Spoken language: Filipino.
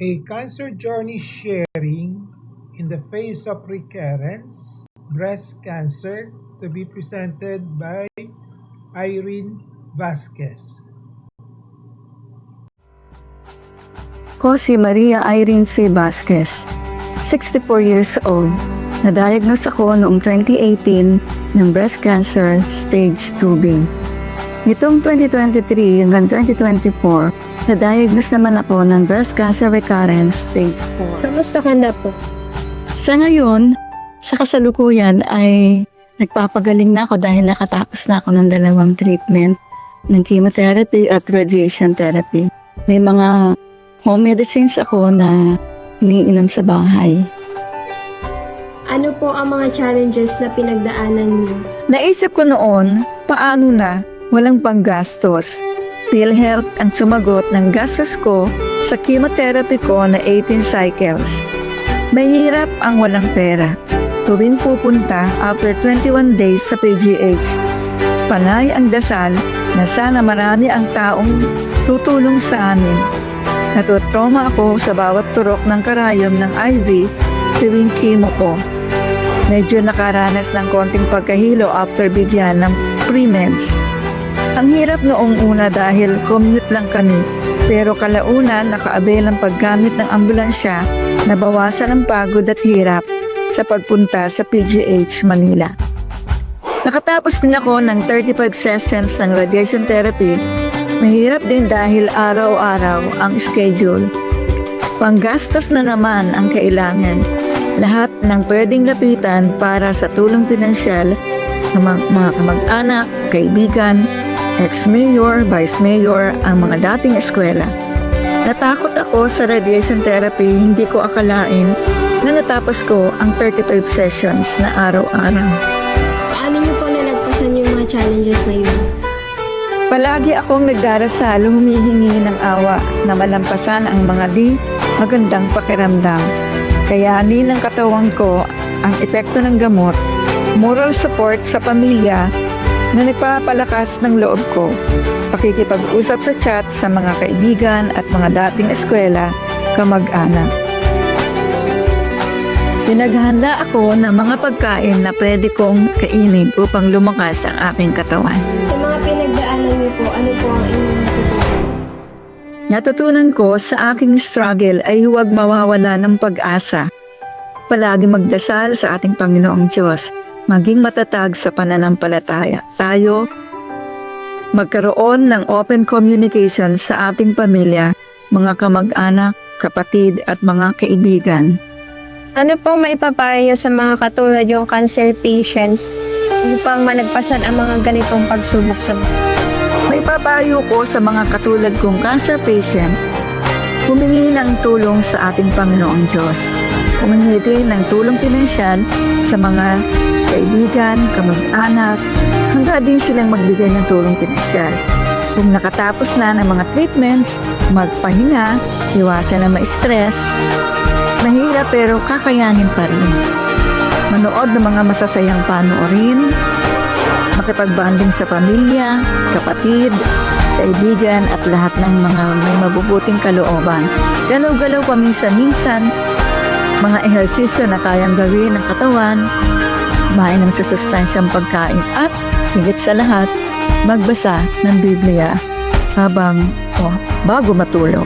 A cancer journey sharing in the face of recurrence, breast cancer, to be presented by Irene Vasquez. Ko si Maria Irene C. Vasquez, 64 years old. Na-diagnose ako noong 2018 ng breast cancer stage 2B. Nitong 2023 hanggang 2024, na-diagnose naman ako ng breast cancer recurrence stage 4. Kamusta ka na po? Sa ngayon, sa kasalukuyan ay nagpapagaling na ako dahil nakatapos na ako ng 2 treatment ng chemotherapy at radiation therapy. May mga home medicines ako na iniinom sa bahay. Ano po ang mga challenges na pinagdaanan niyo? Naisip ko noon, paano na walang panggastos. PhilHealth ang sumagot ng gastos ko sa chemotherapy ko na 18 cycles. Mahirap ang walang pera. Tuwing pupunta after 21 days sa PGH. Panay ang dasal na sana marami ang taong tutulong sa amin. Natutrauma ako sa bawat turok ng karayom ng IV tuwing chemo ko. Medyo nakaranas ng konting pagkahilo after bigyan ng pre-meds. Ang hirap noong una dahil commute lang kami, pero kalaunan nakaabel ang paggamit ng ambulansya, nabawasan ang pagod at hirap sa pagpunta sa PGH Manila. Nakatapos din ako ng 35 sessions ng radiation therapy. Mahirap din dahil araw-araw ang schedule. Panggastos na naman ang kailangan. Lahat ng pwedeng lapitan para sa tulong pinansyal ng mga kamag-anak, kaibigan, ex-mayor, vice-mayor, ang mga dating eskwela. Natakot ako sa radiation therapy, hindi ko akalain na natapos ko ang 35 sessions na araw-araw. Paano niyo po nalagpasan yung mga challenges na yun? Palagi akong nagdarasal, humihingi ng awa na malampasan ang mga di magandang pakiramdam. Kayanin ng katawan ko ang epekto ng gamot, moral support sa pamilya na nagpapalakas ng loob ko, pakikipag-usap sa chat sa mga kaibigan at mga dating eskwela, kamag-anak. Pinaghanda ako ng mga pagkain na pwede kong kainin upang lumakas ang aking katawan. Sa mga pinagdaanan niyo po, ano po ang inyong natutunan? Natutunan ko sa aking struggle ay huwag mawawala ng pag-asa. Palagi magdasal sa ating Panginoong Diyos, maging matatag sa pananampalataya. Tayo, magkaroon ng open communication sa ating pamilya, mga kamag-anak, kapatid at mga kaibigan. Ano pong maipapayo niyo sa mga katulad yung cancer patients upang malagpasan ang mga ganitong pagsubok sa buhay? May papayo ko sa mga katulad kong cancer patient, humingi ng tulong sa ating Panginoong Diyos. Humingi din ng tulong pinansyal sa mga kaibigan, kamag-anak, hanggang din silang magbigay ng tulong pinansyal. Kung nakatapos na ng mga treatments, magpahinga, iwasan na ma-stress. Mahirap pero kakayanin pa rin. Manood ng mga masasayang panoorin, makipagbanding sa pamilya, kapatid, kaibigan at lahat ng mga may mabubuting kalooban. Galaw-galaw paminsan-minsan, mga ehersisyo na kayang gawin ng katawan, kumain ng susustansyang pagkain at higit sa lahat, magbasa ng Biblia bago matulog.